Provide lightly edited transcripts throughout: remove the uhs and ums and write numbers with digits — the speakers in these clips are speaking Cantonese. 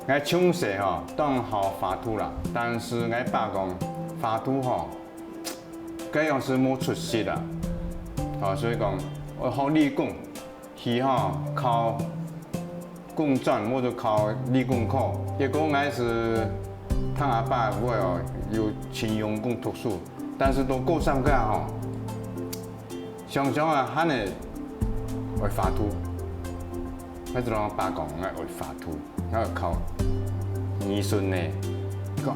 我枪射吼，当好法度啦，但是我爸讲法度吼，这样是没出息啦。所以讲，我好你讲，他吼考公转或者考理工科，结果我是他阿爸我有请用功读书，但是都过上个吼，常常啊，喊的会法度，我就让我爸讲我会法度，我考医生呢，讲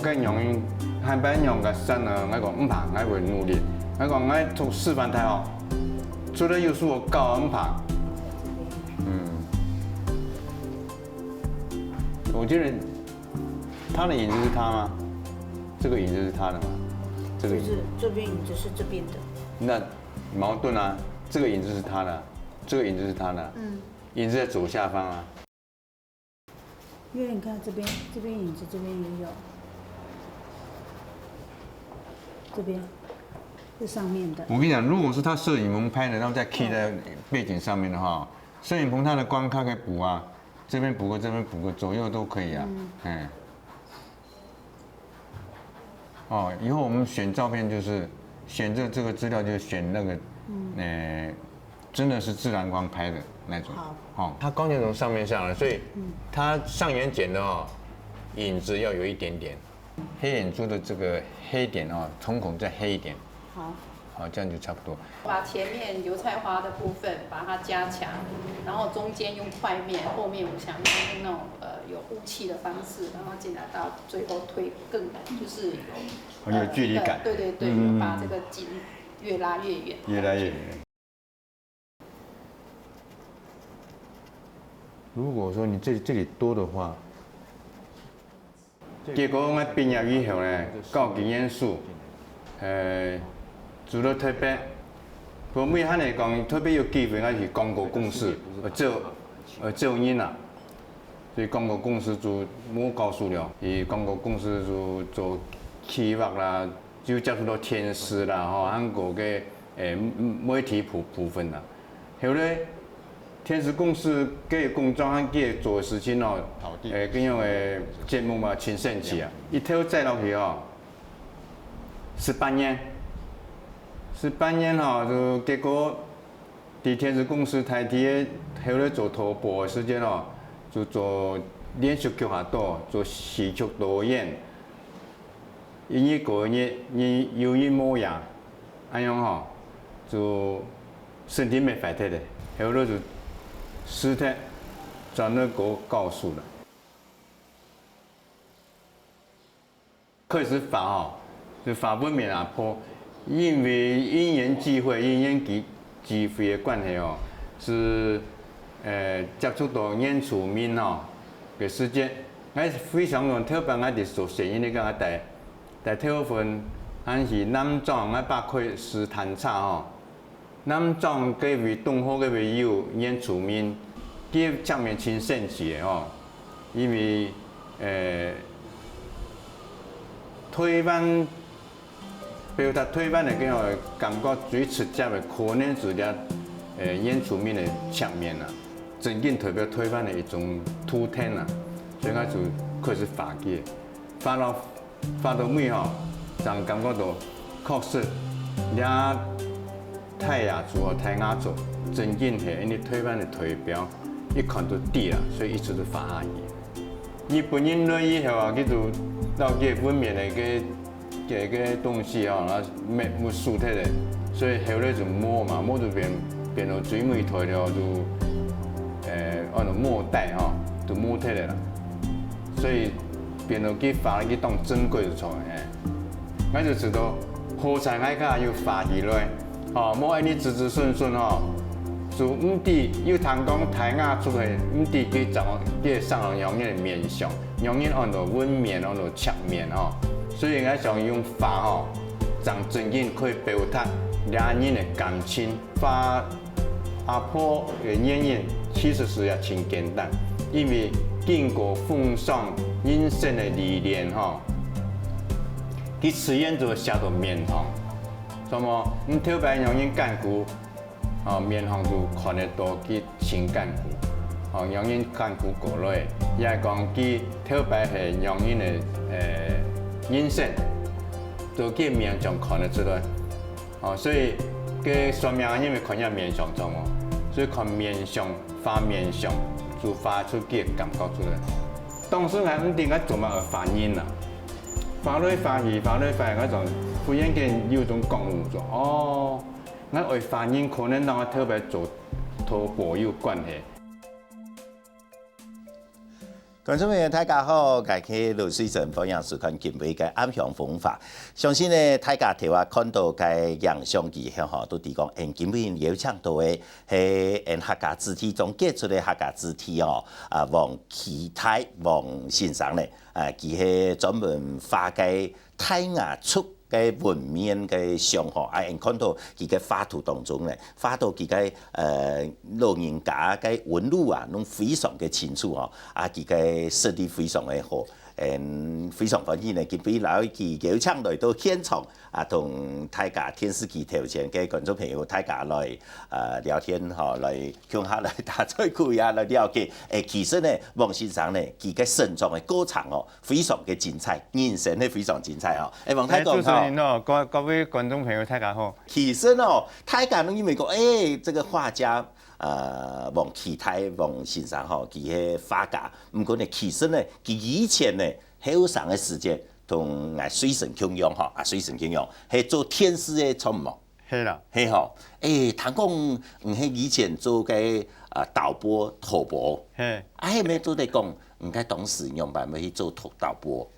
个用汉班用个生呢，我讲唔怕，我会努力。我讲我读师范大学，除了有时我高唔怕。我觉得他的影子是他吗？这个影子是他的吗？这个影子这边影子是这边的。那矛盾啊，这个影子是他的，这个影子是他的。影子在左下方啊。因为你看这边影子这边也有，这边是上面的。我跟你讲，如果是他摄影棚拍的，然后再 key 在背景上面的话，摄影棚它的光它可以补啊，这边补个，这边补个，左右都可以啊。以后我们选照片就是选这个资料，就选那个，真的是自然光拍的那种。好，它光线从上面下来，所以它上眼睑的影子要有一点点，黑眼珠的这个黑点瞳孔再黑一点。好，这样就差不多。把前面油菜花的部分把它加强，然后中间用块面，后面我想用那种有雾气的方式，然后进来到最后推更就是有距离感。对，把这个景越拉越远。越来越远。如果说你这里多的话，结果我毕业以后呢，到经验数，除了特别，我每汉来讲，特别有机会，我是广告公司做人啦。所以广告公司就我告诉了，广告公司就做企划啦，就接触到天使啦，韩国嘅媒体部分啦。后来天使公司嘅工作和嘅做事情咁样嘅节目嘛，挺神奇啊！一头栽落去18年。18年就结果，在天使公司台底后来做头播的时间就做连续剧下多，做戏曲导演，一个月有一模样，安样就身体没坏脱的，后来就死脱，转那个告诉了。开始发就发不面啊破。因为因缘际会、因缘机会的关系是接触到演出面的时间，我非常特别，我做摄影的个在特分，还是南庄我把开始弹唱南庄嗰位东河嗰位有演出面，佢上面挺神奇的因为台湾。表达台湾的嗰個感覺最直接的，可能是咧演出面的場面啦，真正代表台灣的一種圖騰啦，所以我就開始發嘅，發到尾讓感覺到確實，倆泰雅族泰雅族真正係因為台灣的代表，一看都低啦，所以一直都發下去。日本人來以後佢就到佢文面的個個東西然後沒輸脱的，所以後來就摸嘛，摸就變到水尾台了就按照摸帶就摸脱的啦，所以變到佢發佢當珍貴的菜我就知道好菜愛家要發起來，冇安尼子子孫孫就唔知有通講台雅出來，唔知佢上人樣嘅面相，樣嘢按照文面按照側面所以我想用法讓真正可以表達兩人的感情。法阿婆的演繹其實是也挺簡單，因為經過奉上人生的歷練佢自然就寫到面龐，所以我特別讓人感覺面龐就看得到佢情感骨，让因艰苦过来，也係講佢特別係讓因嘅人生，都佢面上看得出來。所以佢說明因為看喺面上中所以看面上發面上，就發出佢嘅感覺出來。當時我唔定我做乜嘅反應啦，發來發去嗰種，忽然間有種覺悟咗，我會反應可能讓我特別做同朋友關係。觀眾朋友大家好，我係盧水成保養師看健美嘅暗香方法，相信呢大家睇話看到嘅影像技巧都提講，健美有請到嘅係客家肢體總結出嚟客家肢體黃啟泰黃先生咧，佢係專門畫嘅泰雅族嘅紋面嘅相看到佢嘅畫圖當中咧，畫到佢嘅老人家嘅紋路都非常嘅清楚佢嘅設計非常嘅好，非常歡迎咧，佢俾老佢有請來到現場同大家電視機頭前嘅觀眾朋友大家來聊天來向下來打嘴鼓來了解。其實咧，黃先生咧，佢嘅身狀嘅過程非常嘅精彩，人生咧非常精彩黃太公各位觀眾朋友大家好。其實大家都以為講這個畫家黃啟泰黃先生佢係畫家，唔過咧其實咧，佢以前咧後生嘅時間同水神共用水神共用係做天師嘅參謀。係啦，係聽講係以前做嘅導播圖播，係咩都得講，唔該當時用辦法去做導播。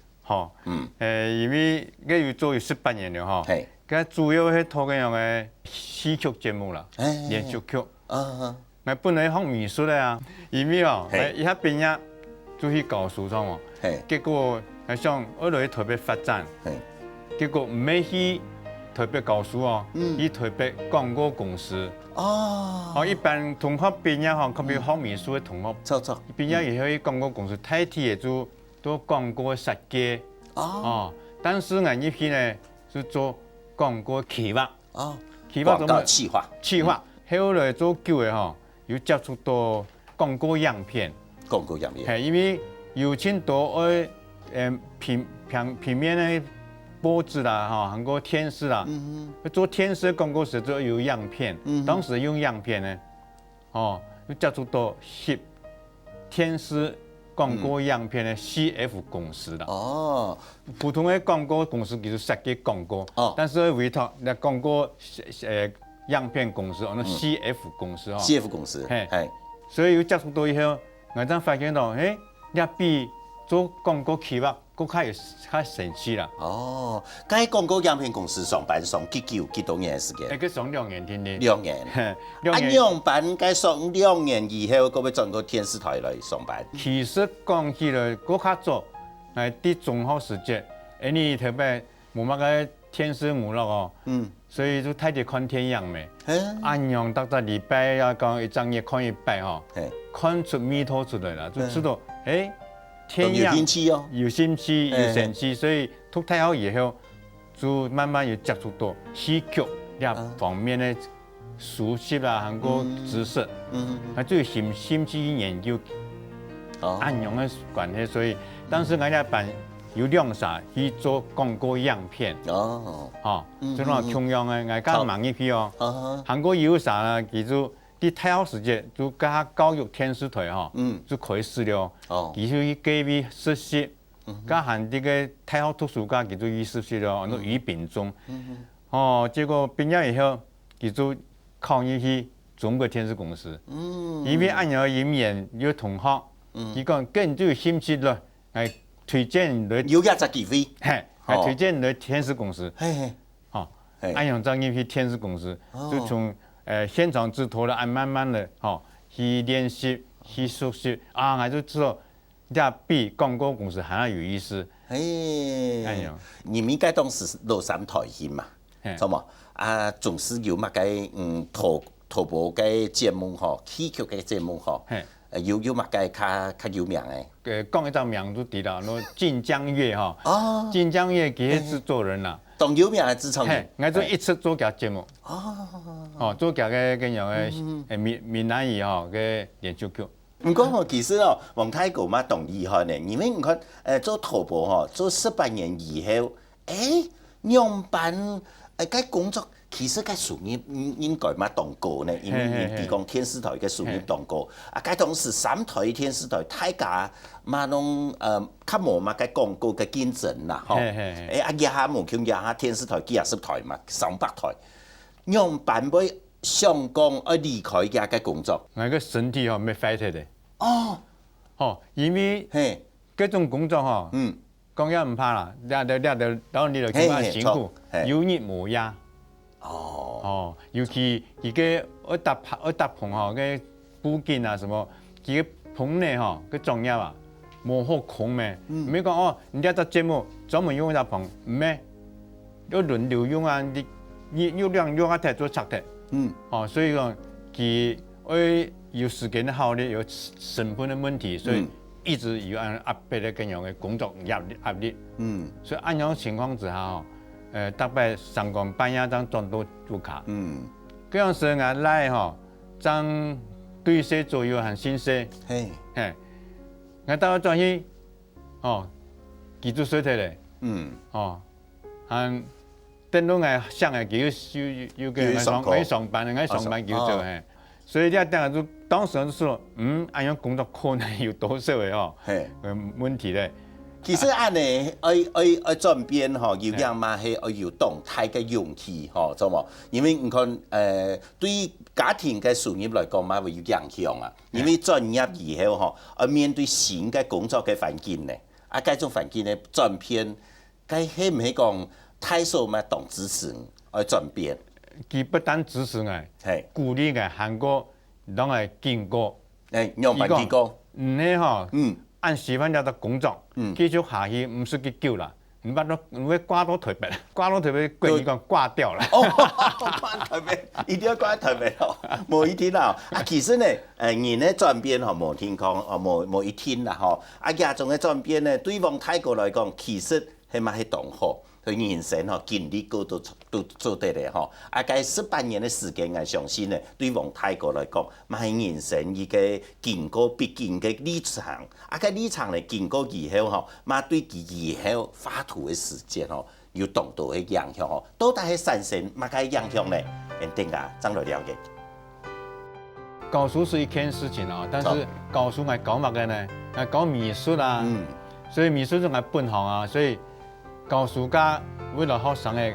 因為我要做18年了係，佢主要係做緊樣嘅戲劇節目啦，連續劇。我本來學美術的啊，因為一下畢業就去教書咗嘛，結果係想我嚟特別發展，結果唔係去特別教書去特別廣告公司。一般同學畢業特別學美術的同學，畢業以後去廣告公司代替做廣告設計。但是我入去呢是做廣告企劃，廣告企劃。後來做久嘅又接觸到廣告樣片，係因為有錢多平面嘅報紙啦，韓國電視啦，做電視廣告時就有樣片，當時用樣片呢，又接觸到電視廣告樣片嘅 CF 公司啦。普通嘅廣告公司叫做設計廣告，但是委託那廣告樣片公司，那 CF 公司CF 公司，所以要接觸到以後，我真發現到，你比做廣告企劃更加神奇啦。喺廣告樣片公司上班上幾多年嘅時間？佢上2年添啲。2年。樣板該上2年以後，嗰位轉到電視台來上班。其實講起來，更加早，係啲中學時節，你特別冇乜個電視娛樂所以就睇住看天樣咪，按樣得禮拜講一整日看一擺看出味道出來啦，就知道天樣有興趣有神奇，所以讀太好以後，就慢慢又接觸到戲劇呢方面嘅熟悉啦，韓國知識，就興趣研究按樣嘅關係，所以當時我哋辦有兩啥去做廣告樣片，即係同樣嘅，我家忙一批韓國有啥呢？其實啲太好時節就加教育電視台就可以試了。其實去給予實習，加韓啲嘅太好圖書館叫做去實習了，那語品中，結果畢業以後，佢就考入去中國電視公司，因為按樣演員有同學，佢講更就有興趣了，係推薦嚟有一隻機會，係推薦嚟電視公司，按樣進入去電視公司，就從現場指導了，按慢慢的去練習去熟悉，我就知道，這比廣告公司還要有意思。按樣，你們應該當時落3台戲嘛，係嘛？總是有乜嘅圖播嘅節目戲劇嘅節目有乜嘅較有名嘅？講一張名就知道，晉江月晉江月佢係製作人啦。當有名嘅製作人，我做一次做嘅節目，做嘅樣嘅閩南語嘅連續劇，唔過吼，其實哦，王太國嘛懂厲害呢，因為你看做淘寶吼，做18年以後，樣板該工作其實該屬於應該嘛當過呢，因為提供電視台嘅屬於當過，該當時3台電視台大家嘛攏較無嘛該廣告嘅競爭啦，吼，下無窮下電視台幾十台嘛，300台，樣板要上崗而離開嘅個工作，我個身體吼沒廢鐵的。哦，因為嗰種工作吼，講也唔怕啦，然後你就感覺辛苦，有日無夜。尤其個搭棚吼，個布景啊什麼，佢個棚內吼個裝業啊，無好空咩，唔係講人家做節目專門用一搭棚，唔係，要輪流用啊，你有量用啊，太做拆的，所以講佢會有時間的效率，有成本的問題，所以一直有壓迫的咁樣的工作壓力。所以按樣情況之下吼，大概上工半夜當轉到做卡。嗰樣時我來吼，將對些左右很新鮮。我到轉去，記住水體咧。很等到我上嘅叫我上班，我上班叫做係。所以你一定就當時就說，按樣工作可能有多少嘅問題咧。其實按呢，愛轉變吼，有樣嘛係愛有動態嘅勇氣吼，做冇？因為你看對家庭嘅事業來講嘛會有影響啊。因為轉業以後吼，要面對新嘅工作嘅環境呢，該種環境呢轉變，該係唔係講太數嘛當支持愛轉變？佢不單支持我，鼓勵我韓國當係經過，樣板經過，按時份有得工作，繼續下去唔需要救啦，唔會掛到台北，掛到台北貴語講掛掉啦。掛台北，一定要掛台北咯，冇一天啦。其實呢，人咧轉變嗬冇天講，冇一天啦嗬。亞種嘅轉變呢，對王泰國來講，其實係咪係當好？佢人生嗬經歷過都做得嚟嗬。該18年嘅時間，我相信呢，對王泰國來講，咪係人生一個經過必經嘅里程。個里程嚟經過以後嗬，咪對佢以後發圖嘅時間嗬，有當到嘅影響嗬。到底係產生乜嘅影響呢？等下將來了解。教書是一件事情啊，但是教書係講乜嘅呢？係講美術啊，所以美術就係本行啊，所以。教書家為了學生嘅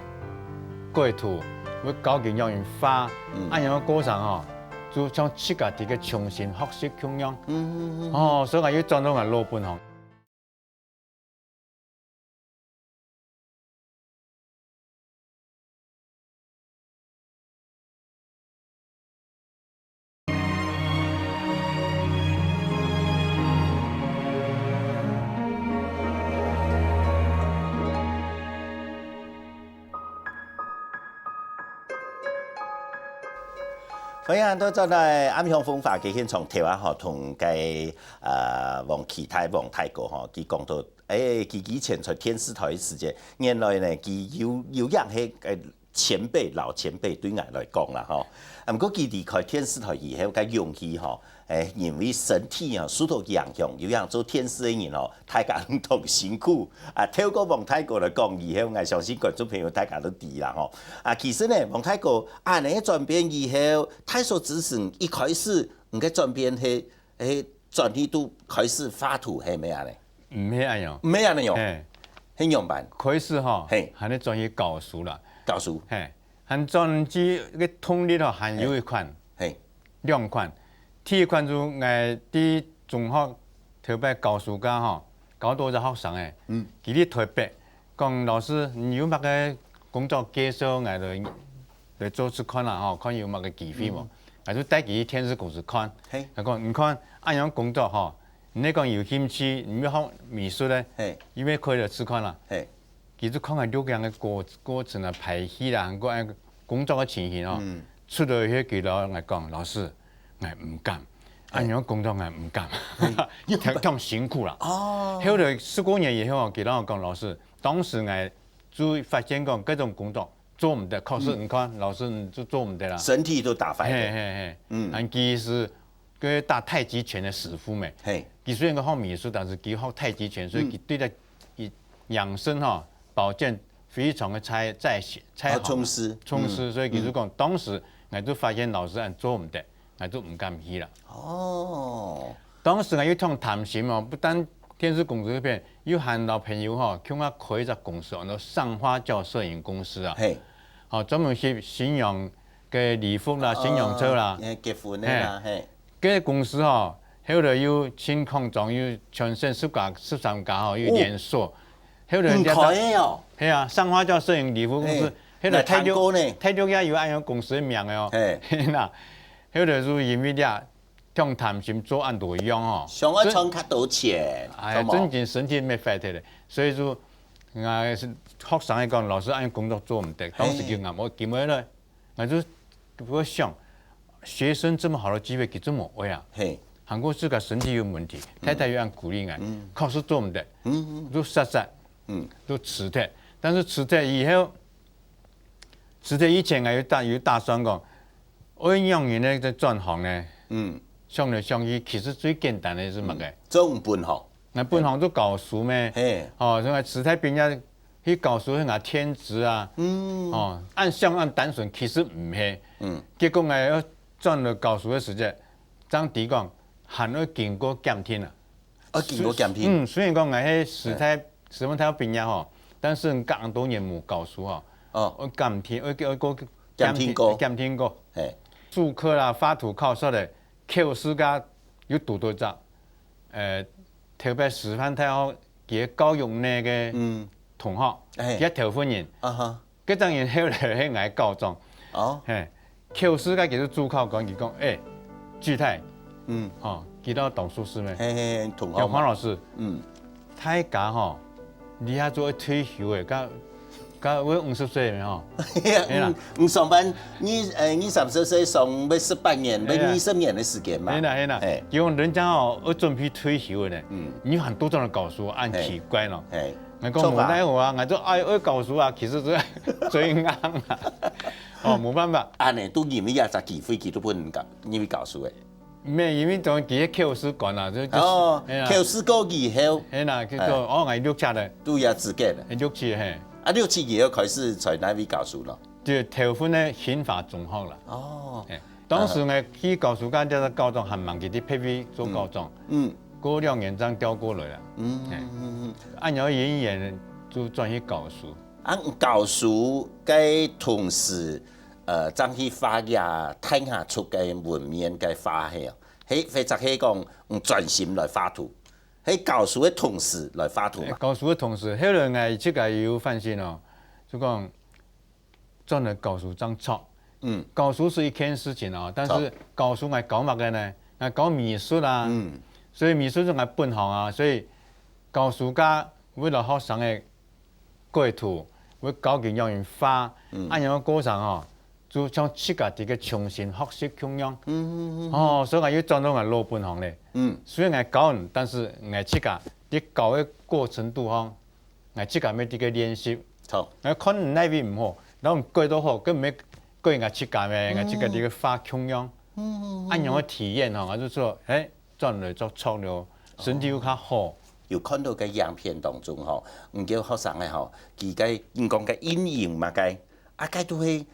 繪圖，會教佢樣樣畫，按樣嘅過程吼，就將自家啲嘅重新學習咁樣。所以我要轉到我老本行。歡迎到咗嚟暗鄉風化嘅現場台灣嗬，同嘅王泰國嗬，佢講到佢以前在電視台嘅時間，原來呢佢有樣係老前輩對我來講啦嗬。唔過佢離開電視台以後嘅勇氣嗬，因為身體受到影響，有樣做電視嘅人嗬，大家唔同辛苦。透過王泰國來講以後，我相信觀眾朋友大家都知啦嗬。其實呢，王泰國你轉變以後，太數之前一開始唔嘅轉變係轉去都開始畫圖係咩啊咧？唔係咁樣，唔係咁樣，係樣板。開始嗬，係你轉去教書啦。教書，係轉至個通歷嗬，還有一款，2款。第一款就係啲中學特別教書家嗬，教到隻學生誒，佢哋台北講老師，你有乜嘅工作介紹，我嚟做次看啦嗬，看有乜嘅機會冇，我就帶佢去電視公司看，佢講你看按樣工作嗬，你講有興趣，你要學美術咧，因為可以嚟試看啦。佢就看下各樣嘅過程啊，排戲啦，各樣工作嘅情形哦，出到去佢老我講老師。我唔敢，按樣工作我唔敢，咁辛苦啦。後來10多年以後，佢同我講老師，當時我就發現講嗰種工作做唔得，考試你看老師你就做唔得啦，身體都打敗。佢是个打太极拳的师傅们，嘿，佢虽然个学美术，但是佢学太极拳，所以佢对待养生保健非常的才好。充实，充实，所以其实讲当时我都发现老师按做唔得，我都唔敢去啦。哦，当时我要通谈心不单天师公司嗰边，有喊到朋友叫我开一只公司，叫上花轿摄影公司啊。嘿，专门是信用嘅礼服啦、信用车啦。结婚的啦，嘿，嗰个公司迄度有新康庄，有全省13家有连锁，迄度唔可以哦，系啊，上花轿摄影礼服公司，迄度泰六也有按样公司的名的嘿啦，迄度是因为俩通谈心做按多样上海赚较多钱，哎，真正身体没发达的，所以说，我是学生来讲，老师按工作做唔得，当时叫我记唔了，我就我想，学生这么好的机会，佢怎么会啊？嘿，韩国自个身体有问题，太太又按鼓励我，考试做唔得，都实在，都辞退，但是辞退以后，辞退以前有打算讲，我用人呢在转行呢，上来上去，其实最简单的是乜嘅？做本行，我本行都教书咩？所以辞退变咗去教书，去牙天职啊，按单纯其实唔系，结果我要转了教书的时间，张迪讲还要经过检听啊，经过检听，虽然讲我喺师范大学毕业但是我隔多年冇教书我检听，我检听过，数科啦、画图考试的。考试家有读到只，特别师范大学嘅教育内嘅同學，佢投分人，嗰陣人後來喺我高中，考試家其實主考講，佢講，朱太，記得董書師咩？同學，有黃老師，太假你下做退休嘅，我50歲唔上班，你30歲上要18年，要20年的時間嘛。係啦，因為人家我準備退休呢，你很多種的教書按奇怪咯。我講冇奈何啊，我就愛教書啊，其實最啱啦。冇辦法。安尼都因為廿十幾歲，佢都不能教，因為教書嘅。咩？因為當佢考試趕啦，考試過以後，係啦，叫做我係6級咧，都有資格咧。6級係。6級以後開始在哪位教書咯？就頭份咧憲法中學啦。當時我去教書間，就是高中還忙佢啲 PV 做高中。過2年章調過來啦。按照演員就轉去教書。教書嘅同時，將去發芽睇下出嘅文面嘅發現，或者係講專心來畫圖。喺教書嘅同時來畫圖嘛？教書嘅同時，後來我即個有發現就講真係教書真錯。教書是一件事情但是教書我搞乜嘅呢？我搞美術啊，所以美術就係本行所以教書家為了學生嘅繪圖，會教佢讓人畫，按樣嘅過程就將自家啲嘅重新學習供養。所以我要轉到我老本行咧。雖然我教人，但是我自家啲教嘅過程度我自家要啲嘅練習。我可能那邊唔好，然後改到好，跟唔係改我自家咩？我自家啲嘅畫供養，按樣嘅體驗我就說，轉嚟做錯了，身體又較好。有看到嘅影片當中唔叫學生嘅佢嘅唔講嘅陰影嘛嘅，都係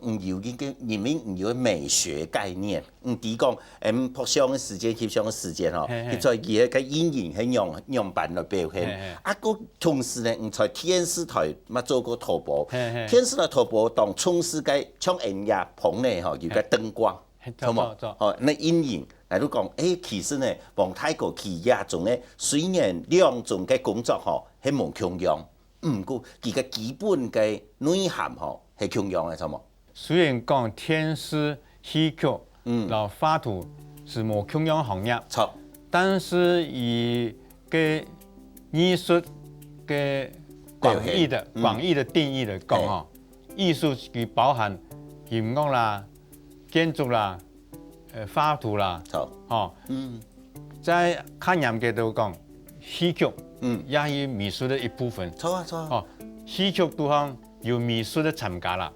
唔要呢個，因為唔要美學概念，唔只講拍相嘅時間、翕相嘅時間佢在佢嘅陰影係樣板來表現。個同時咧，唔在電視台咪做過圖播，電視台圖播當從事嘅像音樂棚咧佢嘅燈光，好冇？那陰影。嚟都講，其實呢，黃太國企業中呢，雖然兩種嘅工作係冇共樣，唔過佢嘅基本嘅內涵係共樣嘅，錯冇？雖然講電視、戲劇、然後畫圖是冇共樣行業，錯，但是以嘅藝術嘅廣義的定義嚟講藝術佢包含音樂啦、建築啦。畫圖啦，在看人嘅度講，戲劇也係美術的一部分。錯戲劇都係有美術的參加啦。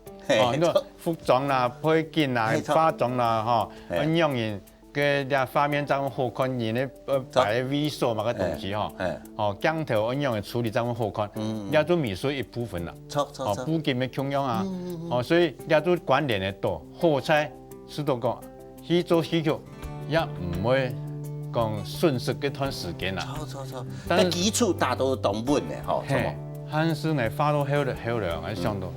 服裝啦、配件啦、化妝啦，咁樣人个俩画面怎么好看，人咧摆微缩嘛个东西吼，哦镜头怎样的处理怎么好看，也做美术一部分啦，哦布景的穷样啊，哦所以也做关联的多，好彩是都讲去做戏剧也唔会讲瞬时嗰段时间啦，错，但基础大都动稳的吼，嘿，还是我花到好了，我想到，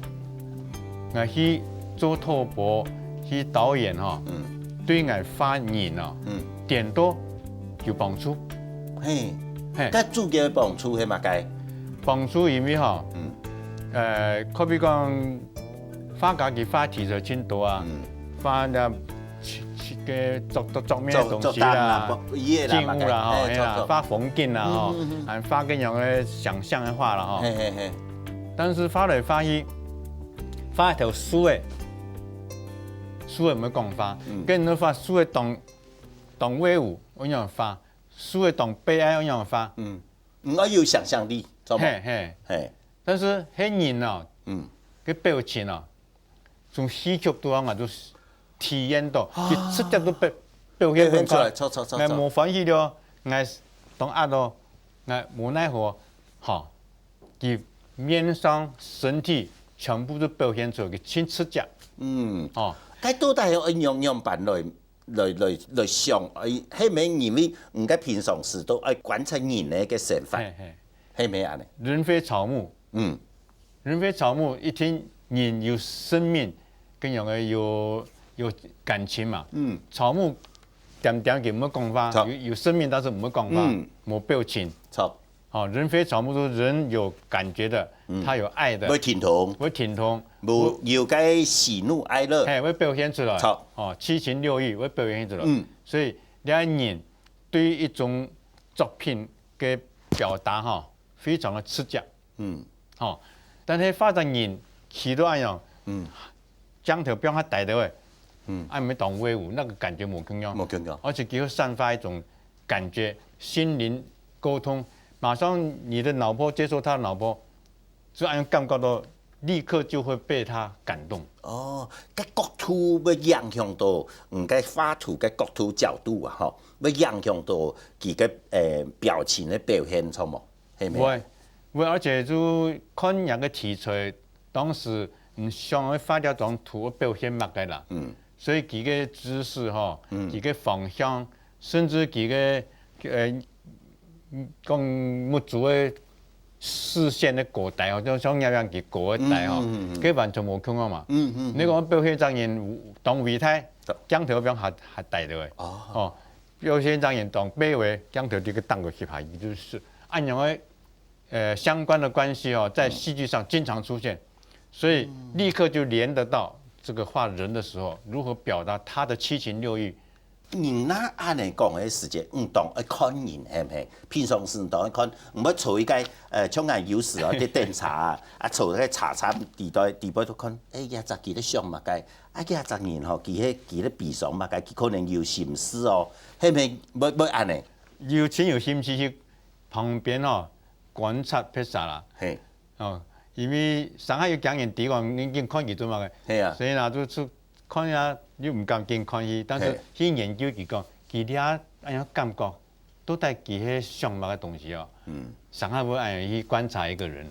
我去做拓播，去导演吼。对我发言啊，点多有帮助。嘿，佮主要帮助係嘛解？帮助因为吼，可比讲发家己发题材真多啊，发那个作咩东西啦，静物啦吼，嘿啦，发风景啦吼，还发个样个想象的画啦吼。但是发来发去，发一条书诶。书唔会讲法，跟人发书的动威武，我样发；书的动悲哀，我样发。我有想象力，知嘿嘿嘿。但是迄人哦，个表情哦，从戏剧度我就体验到，佢直接都表现出来，错。我冇欢喜了，我当压咯，我无奈何，哈，佢面上、身体全部都表现出来，佢亲赤脚，哦。佢到底係用辦來想，係咪因為唔該平常時都愛觀察人嘅嘅想法，係咪啊？人非草木，人非草木，一聽人有生命，跟樣嘅有感情嘛。草木點佢唔會講法，有生命但是唔會講法，冇表情。哦，人非草木都人有感覺的，他有愛的，會甜痛，無要該喜怒哀樂，會表現出來。哦，七情六欲會表現出來。所以兩人對於一種作品嘅表達哈，非常的赤腳。哦，但係發展人起到一樣，將頭表下大的位，按沒當威武，那個感覺冇咁樣，而且佢會散發一種感覺，心靈溝通。馬上你的腦波接受他的腦波，就按感覺到，立刻就會被他感動。哦，個角度要影響到，唔該畫圖嘅角度角度啊，嗬，要影響到佢嘅表情嘅表現，錯冇？係咪？會，而且就看人嘅題材，當時唔想去發條張圖表現乜嘅啦。所以佢嘅姿勢嗬，佢嘅方向，甚至佢嘅講木族的視線的過帶哦，就像樣嘅過帶哦，佢完全冇空啊嘛。你講表現張人當位態，鏡頭邊下帶到嘅。哦，表現張人當背位，鏡頭這個當個去拍，就是按樣嘅相關的關係哦，在戲劇上經常出現，所以立刻就連得到這個畫人的時候，如何表達他的七情六欲。人那按你講嘅時間，當愛看人係唔係？平常時當愛看，唔好坐喺個像眼有時啊啲電茶坐喺茶餐地位都看，廿十幾啲相嘛計，廿十年嗬，佢啲鼻上嘛計，佢可能有心思哦，係咪？唔按你？有錢有心思去旁邊哦觀察拍攝啦，係哦，因為上海有講人地方，你見看佢做嘛嘅，係啊，所以嗱就出。看下你唔敢見看伊，但是去研究佢講，佢啲咁樣感覺，都帶佢係想法嘅東西哦。上海會按去觀察一個人。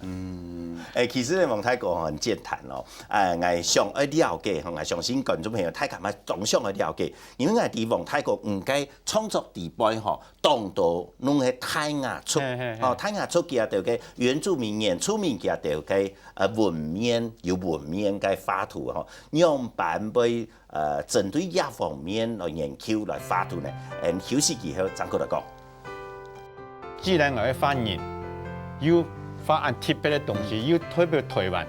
其實咧，黃太哥很健談咯。我想去了解，我相信觀眾朋友太咁啊，總想去了解，因為我哋黃太哥唔該創作地位嗬，當到弄係太雅出，太雅出嘅就嘅原住民原出民嘅就嘅文面有文面嘅畫圖嗬，樣板被針對呢方面來研究來畫圖呢。休息之後再過來講。既然我要發言，要發按特別嘅東西，要代表台灣，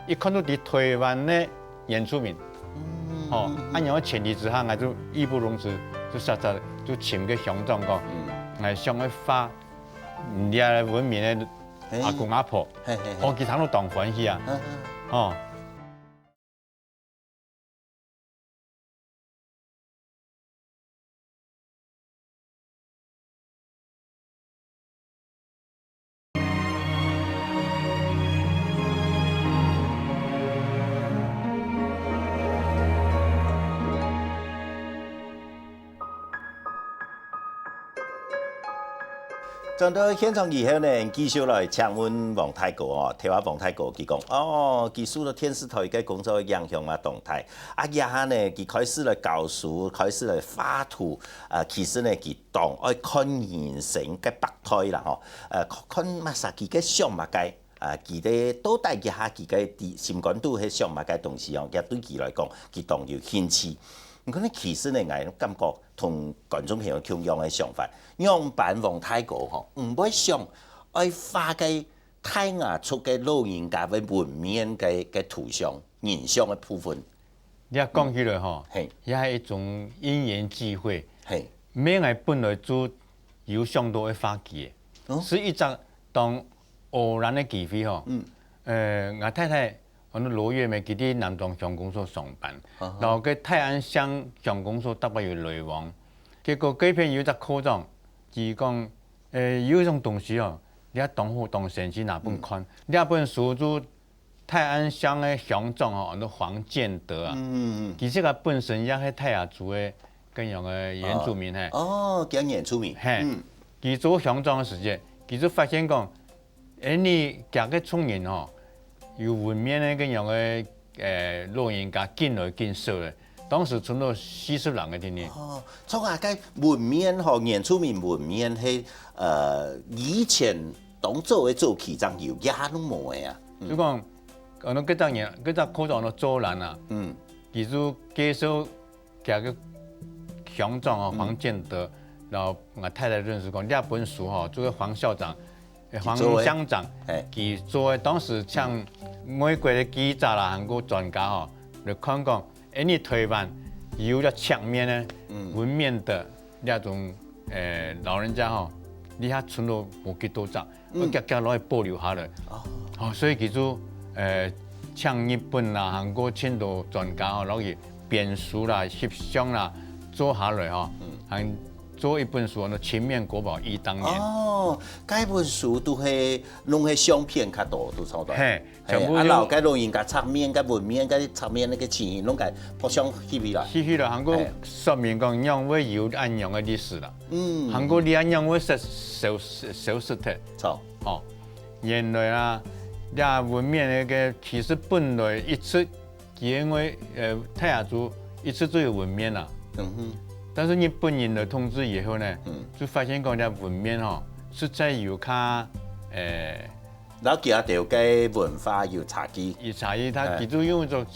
一看到啲台灣嘅原住民，哦，按樣嘅前提之下，我就義不容辭，就實在就請個鄉長講，我想去發人家文明嘅阿公阿婆，哦，其他都當歡喜啊，哦。转到现场以后呢，继续来请问王太哥哦，台湾王太哥佢讲哦，佢受到电视台嘅工作影响啊动态，也下呢，佢开始来教书，开始来画图，其实呢，佢当爱看人生嘅百态啦吼，看乜啥佢嘅想物嘅。佢哋到底一下佢嘅心肝度係想物嘅東西哦，亦對佢來講，佢當有興趣。唔可能其實呢，我感覺同觀眾朋友同樣嘅想法，樣板王太哥吼，唔會想愛畫嘅太雅出嘅老人家嘅門面嘅圖像、形象嘅部分。你講起來吼，係也係一種因緣際會。係，每個本來就有上多嘅畫技嘅，是一隻當偶然嘅機會吼。我太太。我哋羅月咪佢啲南莊鄉公所上班，然後佢泰安鄉鄉公所特別有來往。結果嗰邊有一隻科長，佢講有一種東西哦，你一當好當成是哪本看？你一本書就泰安鄉嘅鄉長哦，叫黃建德啊。其實佢本身也係泰雅族嘅咁樣嘅原住民係。哦，叫原住民。係。佢做鄉長嘅時節，佢就發現講，你夾嘅聰人哦。有文面咧，咁樣嘅老人家見來見少咧，當時存到40人嘅天呢。哦，從下個文面和原住民文面係以前當做嘅做起章有也都冇嘅啊。就講，我哋嗰隻科長嘅做人啊，佢就介紹嗰個鄉長啊黃建德，然後我太太認識講，呢一本書吼，做個黃校長。黃鄉長，佢做嘅當時像美國嘅記者啦，韓國專家吼，嚟看講，你台灣有咗牆面咧，文面的呢種老人家吼，你遐存到無幾多隻，我夾攞去保留下來。哦，所以佢就像日本啦、韓國青島專家吼，攞去編書啦、翕相啦，做下來吼，做一本書，《青面國寶憶當年》。哦，嗰本書都係弄係相片較多，都差唔多。係，全部然後嗰老人家側面、嗰文面、嗰側面嗰個情形，攏係互相翕起來。翕起來，韓國說明講樣會有安樣嘅歷史啦。韓國你安樣會小實體。錯。哦，原來啊，呀文面嗰個其實本來一直因為泰雅族一直都有文面啦。但是日本人來統治以後呢，就發現講啲文面吼，實在有較然後其他條嘅文化有差異。有差異，他其中用一種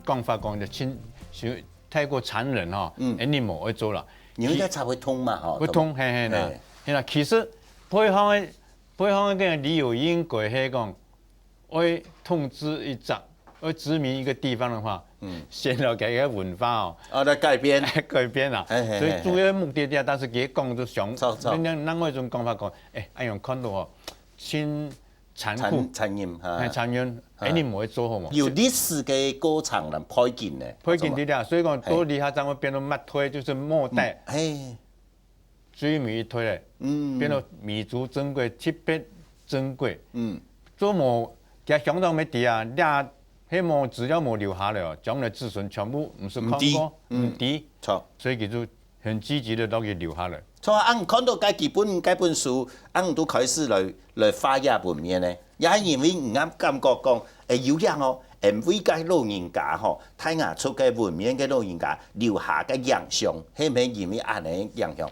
講法講就太過殘忍吼，你冇去做啦。因為才會通嘛，吼。會通係啦，係啦。其實配方嘅理由應該係講，愛統治一隻，愛殖民一個地方的話。先落佢嘅文化哦，來改變啦，所以主要目的啲，但是佢講就上，另外一種講法講，一樣看到哦，先殘酷、殘忍，你唔可以做好嘛。有歷史嘅過程能配件咧，配件啲啦，所以講到你下陣會變到乜推，就是末代，追米一推咧，變到彌足珍貴、特別珍貴，做冇嘅相當咩啲啊，希望資料冇留下來哦，將來子孫全部唔是看過，唔知，所以佢就很積極的攞佢留下來。錯，俺看到嗰本書，俺都開始來發芽文面咧，也係因為俺感覺講，有樣哦，為嗰老人家吼，泰雅族嘅文面嘅老人家留下嘅印象，係咪因為安尼印象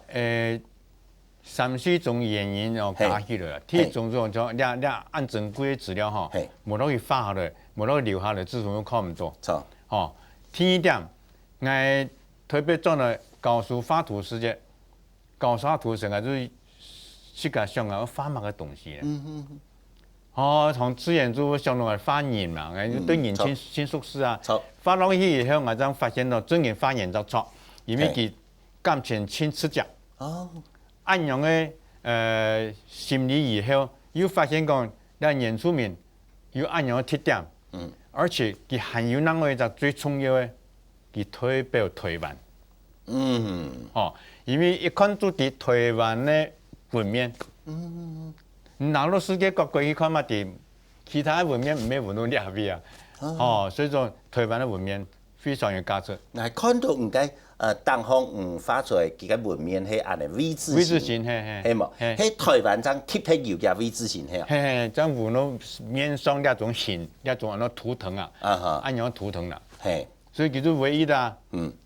？3-4種原因哦，加起來，第一種就你按正規資料吼，冇攞去發下來。冇攞留下來，至少都看唔到。錯。哦，第二點，我特別做嚟教書畫圖時節，教畫圖成日都世界上有畫乜嘅東西咧。哦，從自然就上到嚟畫人嘛，我對人先熟悉啊。畫落去以後，我就發現到真人畫人就錯，因為佢感情親切隻。哦。按樣嘅心理以後，又發現講，啲原住民有按樣嘅特點。而且佢還有另外一個最重要嘅，佢代表台灣。因為一看到啲台灣嘅文面，哪個世界各國去看嘛啲其他文面唔係文到呢邊啊。所以說台灣嘅文面非常有價值。我看到唔該东方发出来几个文面係安尼 V 字，V 字形，嘿，係冇，喺台灣張貼喺油嘅 V 字形係啊，嘿，這樣有那面上那種形，那種那圖騰啊，按樣圖騰啦，係，所以叫做唯一的，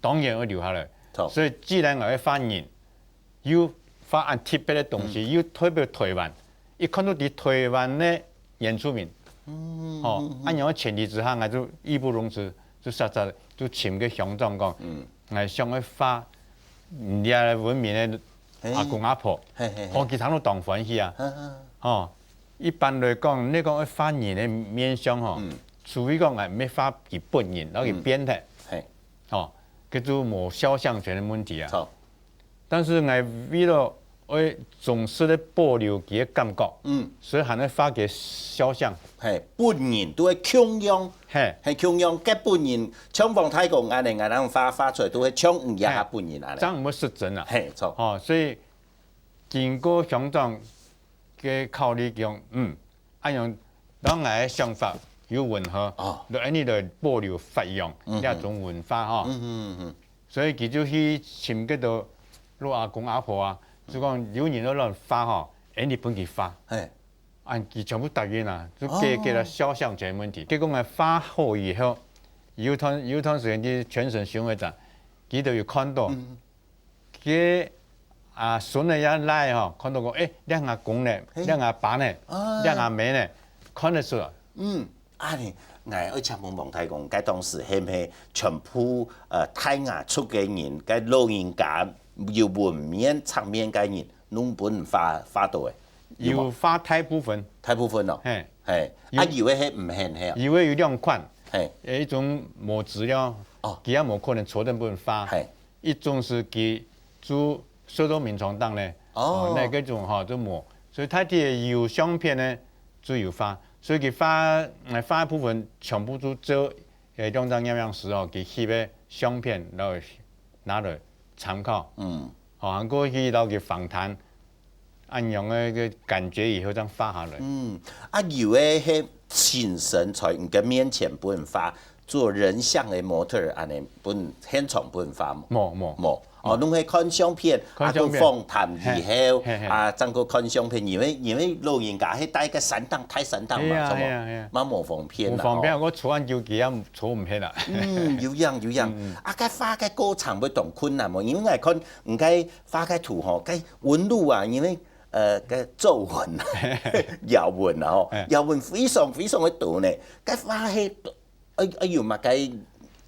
當然會留下來。錯，所以既然我要發言，要發按貼嘅東西，要代表台灣，一看到啲台灣嘅原住民，按樣前提之下，我就義不容辭，就實在就請個鄉長講，我想要發人家文明嘅阿公阿婆，其他都當歡喜啊，一般來講，你講要發言嘅面向除非講係咩發佢本人，然後佢編嘅，佢就冇肖像權嘅問題啊。但是我為了我總是咧保留佢嘅感覺，所以還要發個肖像。係本人都係強樣，係強樣，嘅本人搶房太公安尼，我哋發出來都係搶唔一下本人安尼。這樣唔會失真啊。係錯。所以經過鄉長嘅考慮講，按樣當我嘅想法有吻合，就安尼來保留發揚呢一種文化所以佢就去尋嗰度老阿公阿婆啊，就講有人喺度發你幫佢發。按佢全部答應啦，就給了肖像權問題。結果我發好以後，有段時間啲全省巡迴展，佢就有看到，佢孫兒一來看到講，兩阿公呢，兩阿爸呢，兩阿妹呢，看得出來。安尼，我愛請問王太公，佢當時係唔係全部泰雅出嘅人，佢老人家要文面、側面嘅人，攏本發到嘅？有發大部分咯，係，以為係唔限係啊？以為有兩款，係，一種冇資料，佢也冇可能錯定部分發，係，一種是佢做收到民創黨咧，那個種就冇，所以他啲有相片咧就有發，所以佢發部分全部都做兩張樣式佢翕嘅相片，然後拿來參考，韓國去到佢訪談。按樣嘅感覺以後再發下來。以為係親身在你嘅面前本發做人像嘅模特兒，安尼本現場本發冇。攏係看相片，個訪談以後，整個看相片，因為老人家係帶個散檔太散檔嘛，係嘛，冇方便啦。冇方便，我坐按叫幾啊，坐唔起啦。有樣。佢畫嘅過程會同困難冇，因為我看唔該畫嘅圖個紋路啊，因為嘅皺紋、咬紋啊，咬紋非常嘅多呢。佢畫係要乜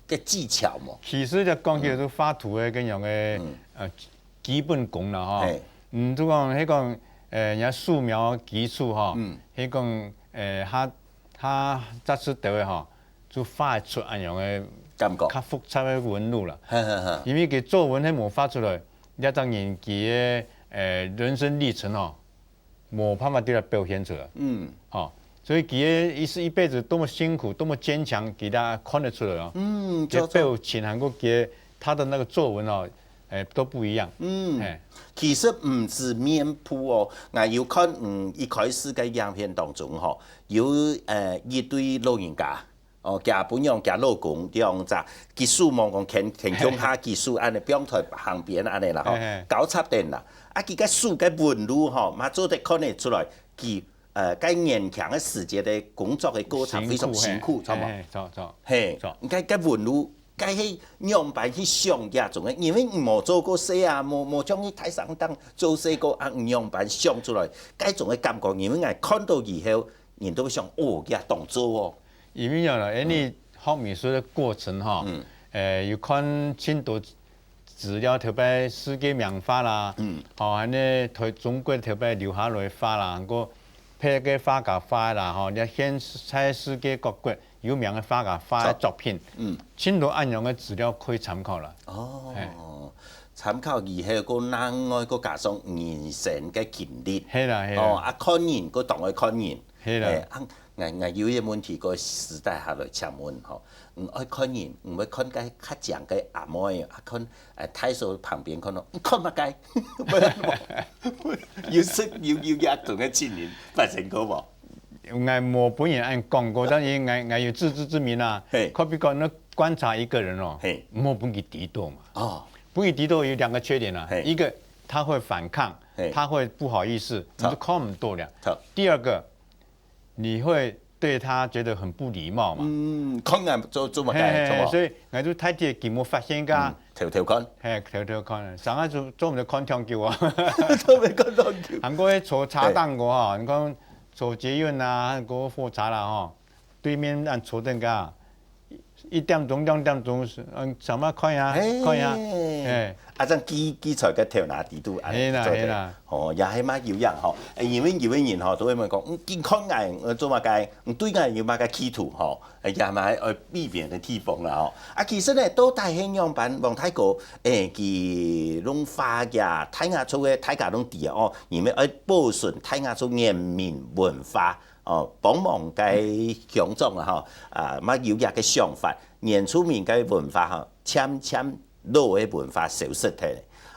嘅技巧冇？其實就講叫做畫圖嘅咁樣嘅基本功啦就講迄講人家素描基礎迄講他扎實到嘅就畫出按樣嘅感覺，較複雜嘅紋路啦。因為佢作文係冇畫出來，一張人佢嘅人生歷程冇辦法對佢表現出來。所以佢一輩子多麼辛苦，多麼堅強，給大家看得出來這表情韓國佢他的那個作文都不一樣。其實唔止面譜我要看一開始嘅影片當中有一對老人家。家本樣家老公啲樣咋，技術望講傾向下技術，安尼表台旁邊安尼啦，搞插電啦，佢個樹個紋路嘛做得看得出來，佢個年長嘅時節嘅工作嘅過程非常辛苦，錯冇？係，佢個紋路，佢係樣板去上架種嘅，因為冇做過寫冇將佢睇上當做寫過樣板上出來，嗰種嘅感覺，因為我看到以後，人都會想佢當做因為樣啦，你學美術的過程有看很多資料，特別世界名畫啦，還呢台中國特別留下來畫啦，個配個畫家畫啦，你現在世界各國有名嘅畫家畫嘅作品，很多按樣嘅資料可以參考啦。參考以後個另外個加上人生嘅經歷，係啦，看人個當愛看人，係啦。我有一個問題，個時代下來請問唔愛看人，唔會看個較強嘅阿妹，看太數旁邊看到，看乜雞？要識要一同嘅青年發生過冇？我冇本人按講過，但係我有自知之明啊。可比講，你觀察一個人冇本佢幾多嘛？不义敌都有2个缺点啊，一个他会反抗，他会不好意思，你就靠唔多了。第二个，你会对他觉得很不禮貌嘛。看眼做乜嘅，所以我都睇啲節目發現㗎。條看，條看，上下做唔到看聽叫啊。都未看到叫。韓國喺坐茶檔個嗬，你講坐捷運啊，嗰個火車啦嗬，對面按坐定㗎。1點鐘、2點鐘，上乜看下，看下，啊，陣基材嘅條拿地都安尼做嘅，哦，也係蠻有樣吼。因為人吼都會問講，健康眼做乜嘅，對眼有乜嘅企圖吼，也係避免嘅地方啦吼。啊，其實咧都大慶陽版王太國，佢攏發嘅泰雅族嘅大家攏知哦，因為保存泰雅族人民文化。哦，幫忙嘅鄉長啊，吼，啊，乜有嘢嘅想法，原住民嘅文化吼，漸老嘅文化消失咗。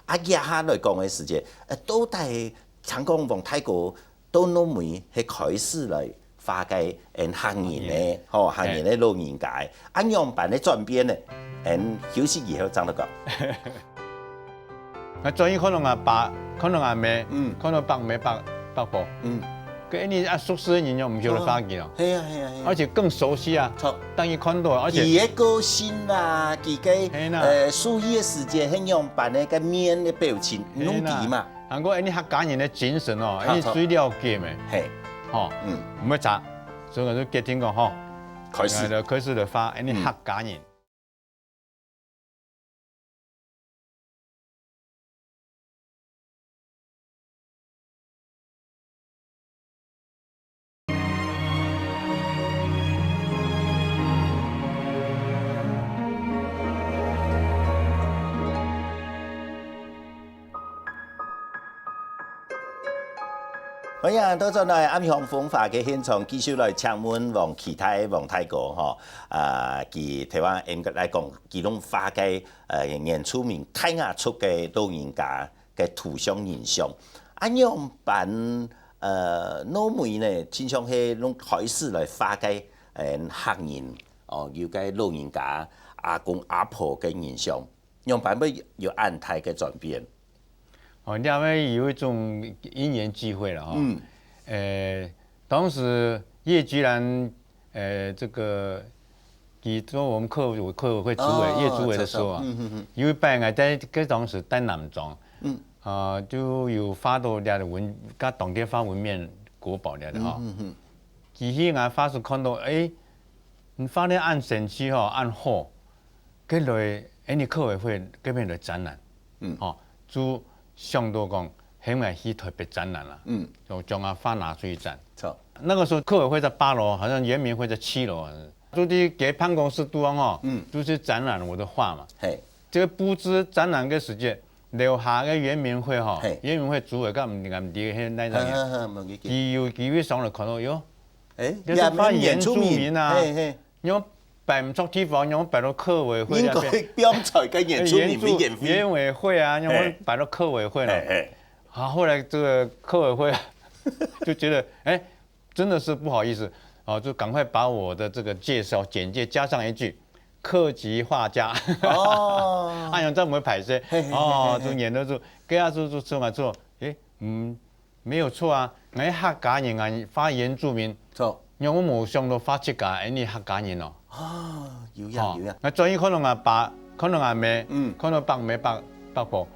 啊，而下來講嘅時間，都係長江王太國都農民係開始來發嘅行人咧，吼，行人咧老人家，按樣辦嘅轉變咧，休息以後再嚟講。我轉移可能阿爸，可能阿妹，可能伯妹伯婆。跟你啊，熟悉的人就唔曉得發現咯。係啊，而且更熟悉啊。當然看到，而且佢嘅個性啦，佢嘅屬意嘅時間，係樣扮嘅個面嘅表情，攏知嘛。韓國你客家人嘅精神哦，你最了解嘅。係，吼，唔要查，所以我就決定講吼，開始就發你客家人。歡迎到咗嚟暗鄉風化嘅現場，繼續來請問王啟泰王太哥吼，佢台灣嚴格來講，佢攏發嘅原住民泰雅族嘅老人家嘅圖像形象，按樣辦農民呢，經常係攏開始來發嘅客人哦，有嘅老人家阿公阿婆嘅形象，樣辦要有安泰嘅轉變。哦，另外有一種因緣機會了哈。當時葉居然，這個做我們客委會主委葉主委的時候啊，有一擺我在嗰當時在南莊，就有發到啲嘅文，甲當地發文面國寶啲嘅哈。其實我發是看到，你發啲按選區吼按號，跟來你客委會嗰邊來展覽，就。相對講，很愛去特別展覽啦，就將它發拿出去展。那個時候客委會在8樓，好像原民會在7樓，就啲給辦公室多哦，就是展覽我的畫嘛。這個布置展覽嘅時間，樓下嘅原民會哈，原民會主委甲唔啲嘅那種嘢，佢會上來看到喲，你是發原住民啊，有擺唔錯地方，用擺到客委會那邊。標彩跟原住民原委會啊，用擺到客委會了。好，後來這個客委會就覺得，真的是不好意思，就趕快把我的這個介紹簡介加上一句，客籍畫家。哦，按樣這麼排斥，就演得住，給他做做，沒有錯啊，我客家人啊，發原住民。錯。因為我冇想到發出㗎，你客家人咯。有樣。我轉移可能阿爸，可能阿妹，可能伯妹伯婆，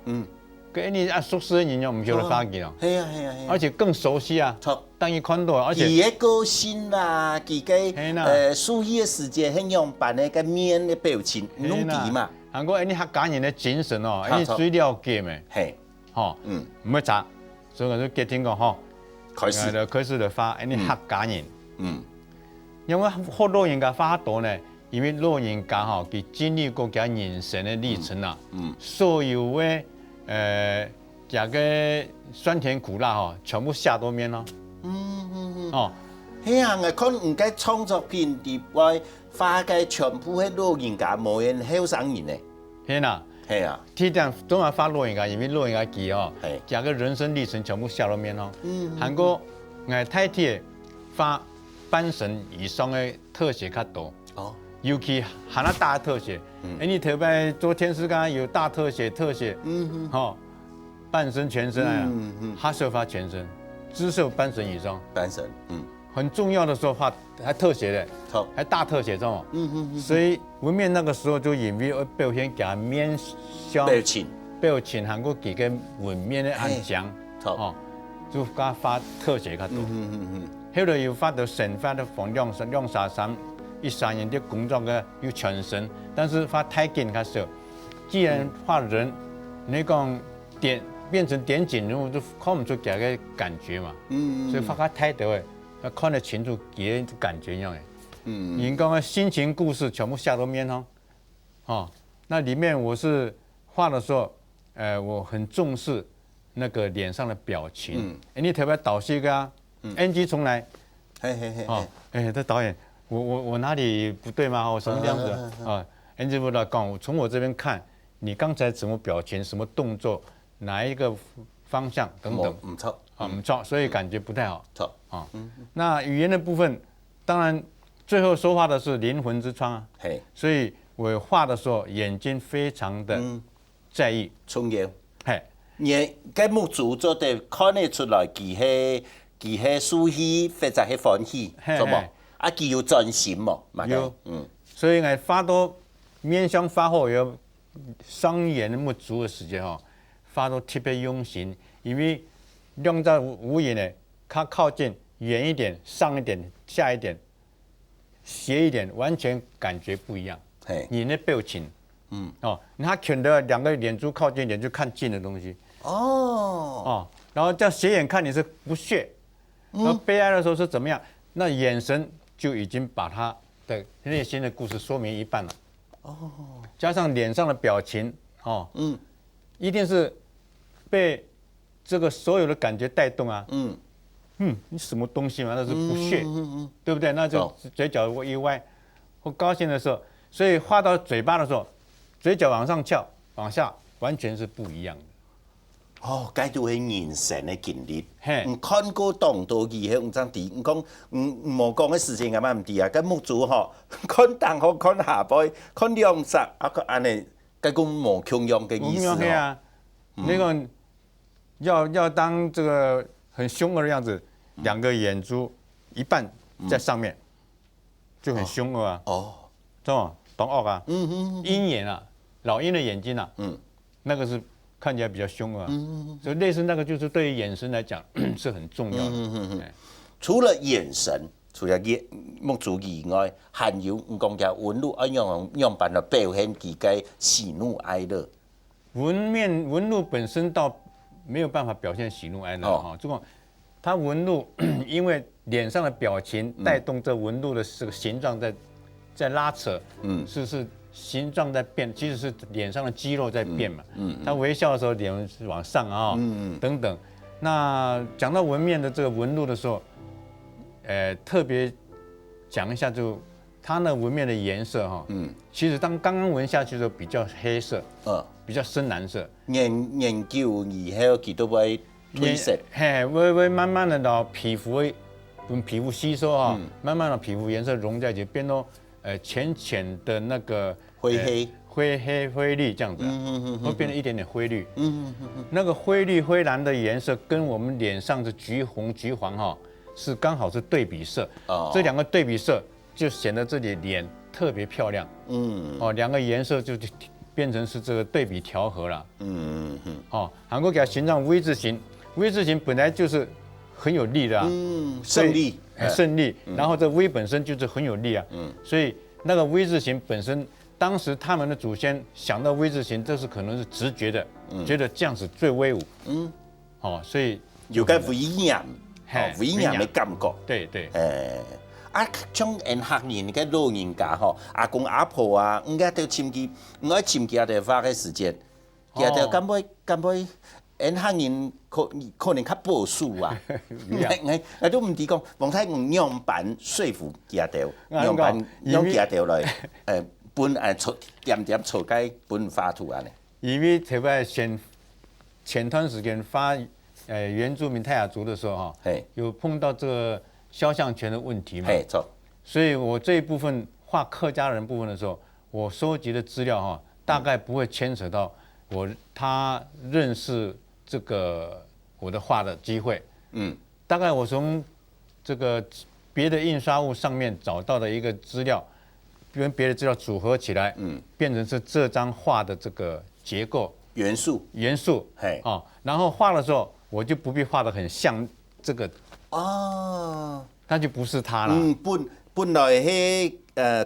跟你啊熟悉的人就唔曉得發現咯。係啊。而且更熟悉啊。當然看到，而且佢嘅個性啦，佢嘅屬意嘅時間，係樣扮嘅個面嘅表情，攏知嘛。韓國你客家人嘅精神哦，你最了解咩？係，唔要查，所以我就決定講吼，開始就發你客家人。因為好多人家發多呢，因為老人家吼，佢經歷過佢人生的歷程啦，所有嘅這個酸甜苦辣吼，全部下到面咯。係啊，我看唔該創作片啲話，發嘅全部係老人家，冇人後生人咧。係啊，睇點總係發老人家，因為老人家佢吼，這個人生歷程全部下到面咯。韓國我太貼發。半神以上的特寫較多，尤其喊它大特写，你特别做天使刚有大特写，半身全身啊，他是发全身，姿色半身以上，半身，很重要的时候画还特写的，好，还大特写，知道吗？所以文面那个时候就因为表现给面相表情韩国几个文面的安详，就给他发特写较多。后来又发到神发的放亮杀133年的工作个有全身，但是发太紧较少。既然画人，你讲变成点景人物，就看不出这个感觉嘛。所以画个太多的，看得清楚给人感觉一样的。人讲的心情故事全部下到面哦，那里面我是画的时候，我很重视那个脸上的表情。你特别导戏个NG 重来。这导演，我哪里不对吗？我什么样子啊？NG 不知道讲，从我这边看，你刚才什么表情、什么动作、哪一个方向等等，唔错唔错，所以感觉不太好。错啊，那语言的部分，当然最后说话的是灵魂之窗啊。所以我画的时候眼睛非常的在意。重要。你cái木主做的看得出来，佢係舒喜或者係歡喜，做冇？啊，佢有專心冇？有，所以我花多面向发后有双眼那么足的时间发到特别用心，因为亮在无眼呢，它靠近远一点、上一点、下一点、斜一点，完全感觉不一样。你那表情，他选的2个眼珠靠近一点就看近的东西。然后这样斜眼看你是不屑。然后悲哀的时候是怎么样？那眼神就已经把他的内心的故事说明一半了。加上脸上的表情，一定是被这个所有的感觉带动啊。你什么东西嘛？那是不屑，对不对？那就嘴角一歪，或高兴的时候，所以画到嘴巴的时候，嘴角往上翘，往下完全是不一样的。解到係眼神嘅建立。看過當道義係唔爭啲，唔講冇講嘅事情咁樣唔啲啊。咁木主看當好看下背，看兩隻啊個安尼，嗰個冇強樣嘅意思啊。那個要當這個很兇惡的樣子，2個眼珠一半在上面，就很兇惡啊。知道嗎？當惡啊。鷹眼啊，老鷹的眼睛啊。那個是。看起来比较凶啊，所以类似那个就是对于眼神来讲是很重要的。除了眼神，除了木主以外，还有讲嘅纹路按样办嚟表现自己喜怒哀乐。纹路本身倒没有办法表现喜怒哀乐哈，这个它纹路因为脸上的表情带动这纹路的这个形状在拉扯，是。形状在变，其实是脸上的肌肉在变嘛。他微笑的时候脸是往上啊，等等。那讲到纹面的这个纹路的时候，特别讲一下，就它那纹面的颜色其实当刚刚纹下去的时候比较黑色，比较深蓝色。研究以后佢都会褪色，会慢慢的到皮肤吸收慢慢的皮肤颜色融在一起，变到浅浅的那个灰黑灰绿这样子，会变得一点点灰绿。那个灰绿灰蓝的颜色跟我们脸上的橘红橘黄是刚好是对比色。这2个对比色就显得这里脸特别漂亮。2个颜色就变成是这个对比调和了。韩国给它形状 V 字形，V 字形本来就是很有力的胜利。然后这 V 本身就是很有力啊，所以那个 V 字形本身，当时他们的祖先想到 V 字形，这是可能是直觉的，觉得这样子最威武，所以有个威严的感觉。对。像沿客人嘅老人家阿公阿婆啊，應該都簽記，我簽記哋花嘅時間，其實咁會。沿客人可能較保守啊，我都唔知講，黃太用樣板說服家條，樣板用家條來，本點錯解本畫圖啊呢？因為特別前段時間發原住民泰雅族的時候有碰到這個肖像權的問題嘛，所以我這一部分画客家人部分的时候，我收集的资料哈，大概不会牵扯到他认识这个我的画的机会。大概我从这个别的印刷物上面找到的一个资料，跟别的资料组合起来，变成是这张画的这个结构元素，嘿，哦，然后画的时候我就不必画得很像这个，哦，那就不是他了。本来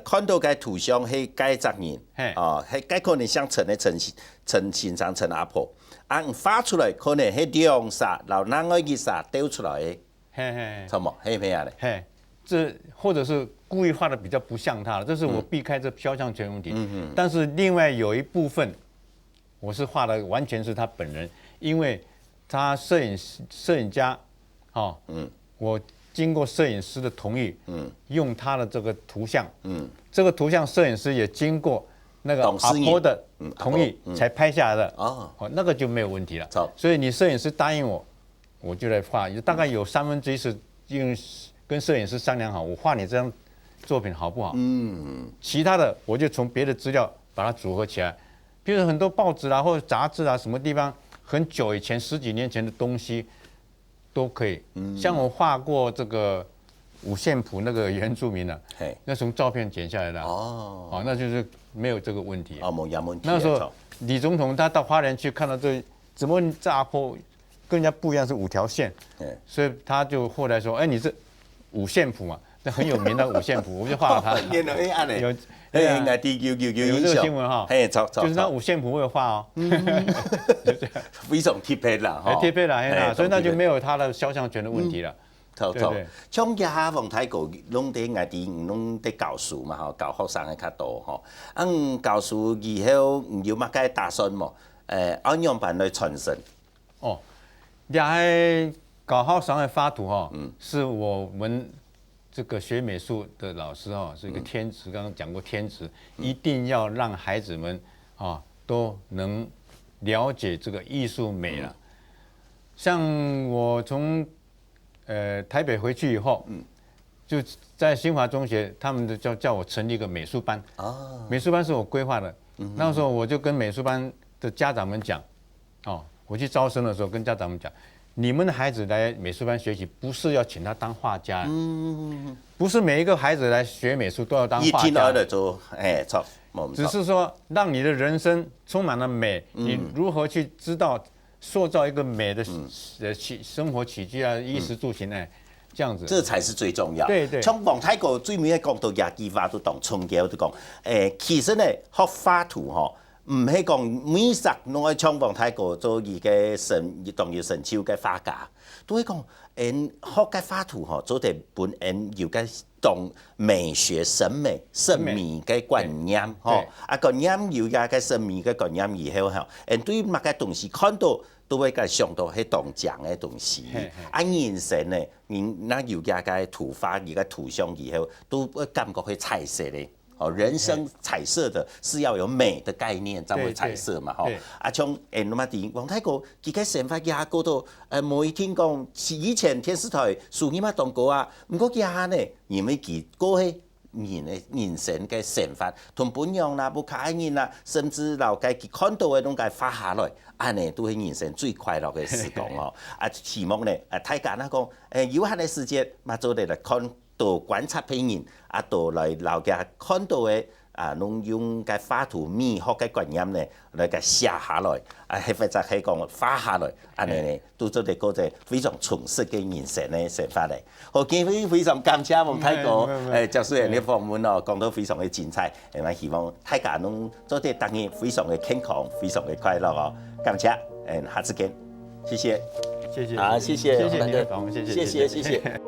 看到个图像是该责任，哦，係該可能像陳先生、陳阿婆，畫出來可能係兩煞，然後另外一煞丟出來的，嘿，錯冇？係咩啊咧？嘿，這或者是故意畫的比較不像他了，這是我避開這肖像權問題。但是另外有一部分，我是畫的完全是他本人，因為他攝影家，哦，我經過攝影師的同意，用他的這個圖像，這個圖像攝影師也經過那個阿婆的同意才拍下來的，哦，那個就沒有問題了。所以你攝影師答應我，我就來畫，大概有1/3是用跟攝影師商量好，我畫你這張作品好不好？其他的我就從別的資料把它組合起來，比如很多報紙啦或者雜誌啦，什麼地方很久以前10幾年前的東西。都可以，像我畫過這個五線譜那個原住民啊，那從照片剪下來的，哦，那就是沒有這個問題。哦，冇問題。那時候李總統他到花蓮去看到這，怎麼這阿婆跟人家不一樣，是5條線，所以他就後來說，哎，你這五線譜嘛，那很有名的五線譜，我就畫了他。有。應該有這個新聞哈，就是那五線譜我有畫哦，非常貼配啦，貼配啦，所以那就沒有他的肖像權的問題了。對，像家黃太高，攏啲外地攏啲教書嘛，吼，教學生嘅較多吼，教書以後有乜嘅打算冇？按樣辦來傳承。哦，也係教學生嘅畫圖哈，是我們。這個學美術的老師哈，是一個天職，剛剛講過天職，一定要讓孩子們啊都能了解這個藝術美了。像我從台北回去以後，就在新華中學，他們叫我成立一個美術班。美術班是我規劃的。那時候我就跟美術班的家長們講，哦，我去招生的時候跟家長們講。你們的孩子來美術班學習，不是要請他當畫家，不是每一個孩子來學美術都要當畫家，只是說讓你的人生充滿了美，你如何去知道塑造一個美的生活起居啊，衣食住行呢？這樣子，這才是最重要。對。像黃太高最尾講到野雞畫都當春嬌都講，其實呢學畫圖吼。唔係講每實攏愛像黃太高做伊個當要成就嘅畫家，都係講學嘅畫圖吼，做啲本有嘅懂美學審美嘅觀念吼，觀念有嘅審美嘅觀念以後吼，對乜嘅東西看到都會個想到係當講嘅東西，人生呢，那有嘅圖畫而個圖像以後，都會感覺係彩色嘅。人生彩色的是要有美的概念，才會彩色嘛，吼。像黃太高，佢嘅想法也過到冇一聽講，以前電視台數年嘛當過啊，唔過佢呢，因為佢過去人生嘅想法同本樣啦，不卡人啦，甚至老街佢看到嘅東西發下來，安尼都係人生最快樂嘅時光哦。希望呢，大家呢講，有限嘅時間，嘛做嚟看。到觀察別人，到來留嘅看到嘅攏用嘅畫圖美學嘅觀念呢，來個寫下來，或者係講畫下來，安尼呢，都做啲嗰隻非常充實嘅人生嘅想法嚟。好，今日非常感謝黃太高教授嘅訪問哦，講到非常嘅精彩，希望大家攏做啲當然非常嘅健康，非常嘅快樂哦。感謝，下次見，謝謝。謝謝。好，謝謝。謝謝你的訪問，謝謝。